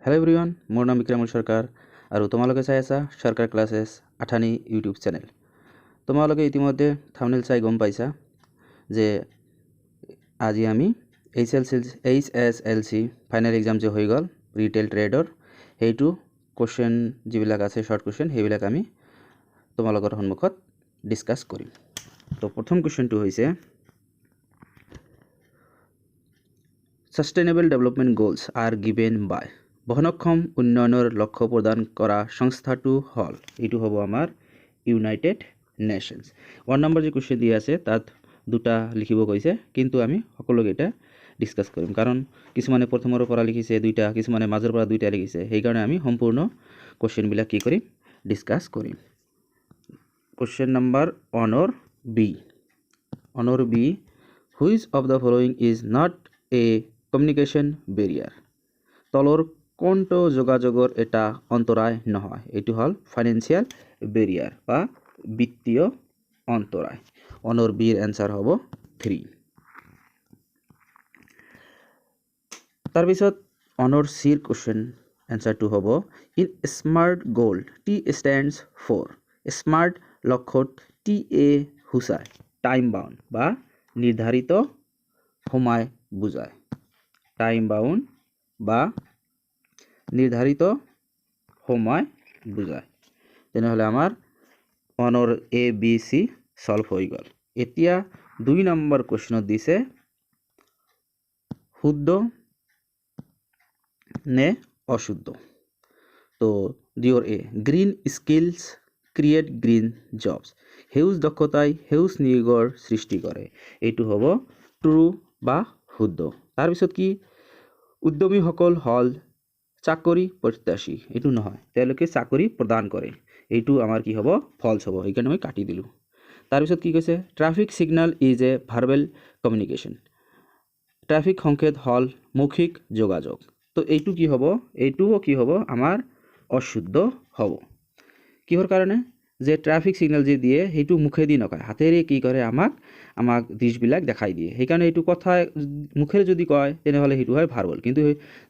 Hello' everyone, মোৰ নাম বিক্ৰমুল সৰকাৰ আৰু তোমালোকে চাই আছা সৰকাৰ ক্লাছেছ আঠানি ইউটিউব চেনেল। তোমালোকে ইতিমধ্যে থাম্বনেইল চাই গম পাইছা যে আজি আমি HSLC ফাইনেল এক্সাম যে হৈ গ'ল ৰিটেইল ট্ৰেডৰ সেইটো কুৱেশ্যন যিবিলাক আছে শৰ্ট কুৱেশ্যন সেইবিলাক আমি তোমালোকৰ সন্মুখত ডিছকাছ কৰিম। তো প্ৰথম কুৱেশ্যনটো হৈছে সাষ্টেইনেবল ডেভেলপমেণ্ট গ'লছ আৰ গিভেন বাই বহনক্ষম উন্নয়নৰ লক্ষ্য প্ৰদান কৰা সংস্থাটো হ'ল, এইটো হ'ব আমাৰ ইউনাইটেড নেশ্যনছ। 1 নম্বৰ যে কুৱেশ্যন দিয়া আছে তাত দুটা লিখিব কৈছে, কিন্তু আমি সকলোকেইটা ডিছকাছ কৰিম, কাৰণ কিছুমানে প্ৰথমৰ পৰা লিখিছে দুইটা, কিছুমানে মাজৰ পৰা দুইটা লিখিছে, সেইকাৰণে আমি সম্পূৰ্ণ কুৱেশ্যনবিলাক কি কৰিম, ডিছকাছ কৰিম। Question number 1 B, which of the following is not a communication barrier, তলৰ কোনটো যোগাযোগৰ এটা অন্তৰায় নহয়, এইটো হ'ল ফাইনেন্সিয়েল বেৰিয়াৰ বা বিত্তীয় অন্তৰায়। 1 বিৰ এনসাৰ হ'ব 3। তাৰপিছত 1 চিৰ কুৱেশ্যন এনসাৰটো হ'ব ইন স্মাৰ্ট গ'ল টি ষ্টেণ্ডছ ফৰ, স্মাৰ্ট লক্ষ্যত টি এ সূচায় টাইম বাউণ্ড বা নিৰ্ধাৰিত সময় বুজায়, টাইম বাউণ্ড বা নিৰ্ধাৰিত সময় বুজায়। তেনেহ'লে আমাৰ 1 A B C সলভ হৈ গ'ল। এতিয়া 2 নম্বৰ কুৱেশ্যনত দিছে শুদ্ধ নে অশুদ্ধ। তো দিয়ৰ এ, green skills create green jobs, সেউজ দক্ষতাই সেউজ নিয়োগৰ সৃষ্টি কৰে, এইটো হ'ব ট্ৰু বা শুদ্ধ। তাৰপিছত কি, উদ্যমীসকল হ'ল চাকৰি প্ৰত্যাশী, এইটো নহয়, তেওঁলোকে চাকৰি প্ৰদান কৰে, এইটো আমাৰ কি হ'ব, ফলছ হ'ব, সেইকাৰণে মই কাটি দিলোঁ। তাৰপিছত কি কৈছে, traffic signal is a verbal communication, traffic সংকেত হ'ল মৌখিক যোগাযোগ, তো এইটো কি হ'ব, এইটোও কি হ'ব, আমাৰ অশুদ্ধ হ'ব। কিহৰ কাৰণে, যে ট্ৰাফিক ছিগনেল যে দিয়ে সেইটো মুখেদি নকয়, হাতেৰে কি কৰে, আমাক দৃশ্যবিলাক দেখাই দিয়ে, সেইকাৰণে এইটো কথা মুখেৰে যদি কয় তেনেহ'লে সেইটো হয় ভাৰ্বেল, কিন্তু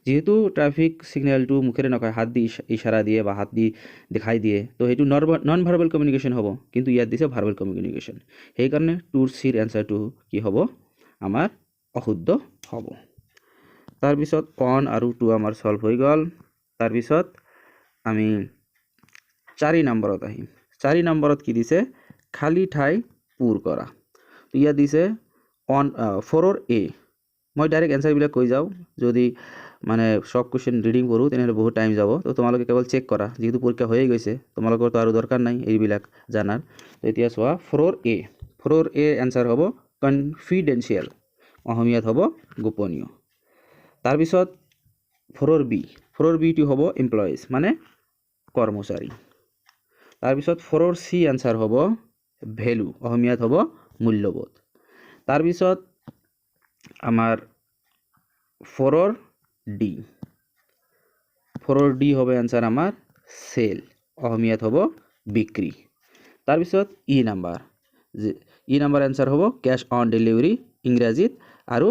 যিহেতু ট্ৰাফিক ছিগনেলটো মুখেৰে নকয়, হাত দি ইশাৰা দিয়ে বা হাত দি দেখাই দিয়ে, তো সেইটো নন ভাৰ্বেল কমিউনিকেশ্যন হ'ব, কিন্তু ইয়াত দিছে ভাৰ্বেল কমিউনিকেশ্যন, সেইকাৰণে 2 চিৰ এনসাৰটো কি হ'ব, আমাৰ অশুদ্ধ হ'ব। তাৰপিছত 1 আৰু 2 আমাৰ সলভ হৈ গ'ল। তাৰপিছত আমি 4 নম্বৰত আহিম। 4 নম্বৰত কি দিছে, খালী ঠাই পূৰ কৰা। তো ইয়াত দিছে 4 A, মই ডাইৰেক্ট এনসাৰবিলাক কৈ যাওঁ, যদি মানে সব কুৱেশ্যন ৰিডিং কৰোঁ তেনেহ'লে বহুত টাইম যাব, তো তোমালোকে কেৱল চেক কৰা, যিহেতু পৰীক্ষা হৈয়ে গৈছে তোমালোকৰতো আৰু দৰকাৰ নাই এইবিলাক জানাৰ। তো এতিয়া চোৱা 4 A এনসাৰ হ'ব কনফিডেন্সিয়েল, অসমীয়াত হ'ব গোপনীয়। তাৰপিছত 4 B টো হ'ব এমপ্লয়িজ মানে কৰ্মচাৰী। তাৰপিছত 4 C এনসাৰ হ'ব ভেলু, অসমীয়াত হ'ব মূল্যবোধ। তাৰপিছত আমাৰ 4 D হ'ব এনসাৰ আমাৰ চেল, অসমীয়াত হ'ব বিক্ৰী। তাৰপিছত ই নাম্বাৰ এনসাৰ হ'ব কেছ অন ডেলিভাৰী ইংৰাজীত, আৰু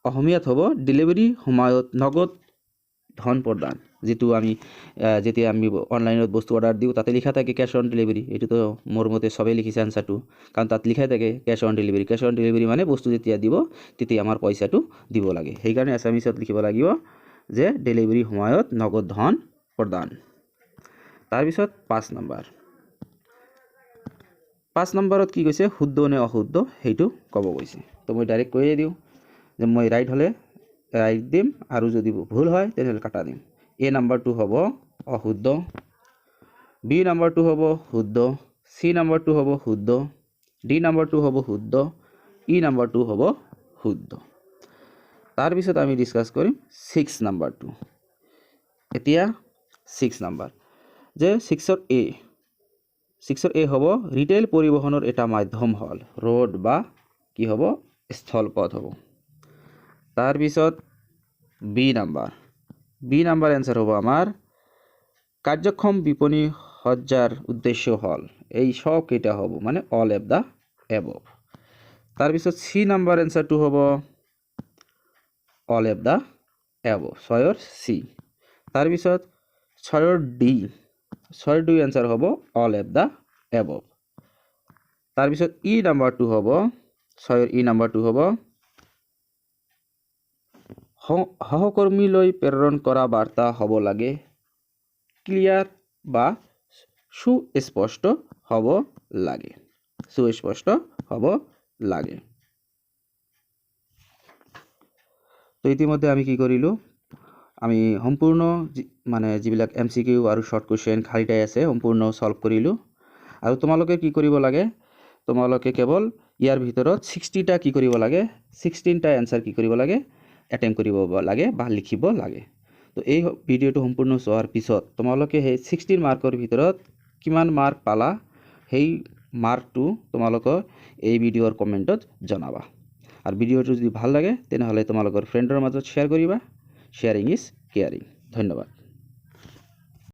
অসমীয়াত হ'ব ডেলিভাৰী সময়ত নগদ ধন প্ৰদান, যিটো আমি যেতিয়া আমি অনলাইনত বস্তু অৰ্ডাৰ দিওঁ তাতে লিখা থাকে কেছ অন ডেলিভাৰী, এইটোতো মোৰ মতে সবেই লিখিছে আনচাৰটো, কাৰণ তাত লিখাই থাকে কেছ অন ডেলিভাৰী মানে বস্তু যেতিয়া দিব তেতিয়া আমাৰ পইচাটো দিব লাগে, সেইকাৰণে এছামিছত লিখিব লাগিব যে ডেলিভাৰী সময়ত নগদ ধন প্ৰদান। তাৰপিছত 5 নম্বৰত কি কৈছে, শুদ্ধ নে অশুদ্ধ সেইটো ক'ব কৈছে, তো মই ডাইৰেক্ট কৈয়ে দিওঁ যে মই ৰাইট হ'লে ৰাইট দিম, আৰু যদি ভুল হয় তেনেহ'লে কাটা দিম। A নম্বৰটো হ'ব অশুদ্ধ, B নম্বৰটো হ'ব শুদ্ধ, C নম্বৰটো হ'ব শুদ্ধ, D নম্বৰটো হ'ব শুদ্ধ, E নম্বৰটো হ'ব শুদ্ধ। তাৰপিছত আমি ডিছকাছ কৰিম 6 নম্বৰটো। এতিয়া 6 নম্বৰ, যে 6ৰ A হ'ব ৰিটেইল পৰিবহণৰ এটা মাধ্যম হ'ল ৰোড বা কি হ'ব, স্থলপথ হ'ব। তাৰপিছত B নম্বৰ এনসাৰ হ'ব আমাৰ কাৰ্যক্ষম বিপণী সজ্জাৰ উদ্দেশ্য হ'ল, এই সব কেইটা হ'ব মানে অল অফ দ্য এবভ। তাৰপিছত C নম্বৰ এনসাৰটো হ'ব অল অফ দ্য এবভ, 6ৰ C। তাৰপিছত 6ৰ ডি 6ৰ ডি এনসাৰ হ'ব অল অফ দা এবভ তাৰপিছত ই নাম্বাৰটো হ'ব 6ৰ ই নাম্বাৰটো হ'ব সহকৰ্মীলৈ প্ৰেৰণ কৰা বাৰ্তা হ'ব লাগে ক্লিয়াৰ বা সুস্পষ্ট হ'ব লাগে সুস্পষ্ট হ'ব লাগে তো ইতিমধ্যে আমি কি কৰিলো আমি সম্পূৰ্ণ মানে যিবিলাক এমসিকিউ আৰু শৰ্ট কোৱেশ্চন খালিটাই আছে সম্পূৰ্ণ সলভ কৰিলো আৰু তোমালোকে কি কৰিব লাগে তোমালোকে কেৱল ইয়াৰ ভিতৰত 60টা কি কৰিব লাগে 16টা এনসাৰ কি কৰিব লাগে এটেম্প কৰিব লাগে বা লিখিব লাগে তো এই ভিডিওটো সম্পূৰ্ণ চোৱাৰ পিছত তোমালোকে সেই 16 মাৰ্কৰ ভিতৰত কিমান মাৰ্ক পালা সেই মাৰ্কটো তোমালোকৰ এই ভিডিওৰ কমেন্টত জনাবা আৰু ভিডিওটো যদি ভাল লাগে তেনেহলে তোমালোকৰ ফ্ৰেণ্ডৰ মাজত শেয়াৰ কৰিবা শেয়াৰিং ইজ কেয়াৰিং ধন্যবাদ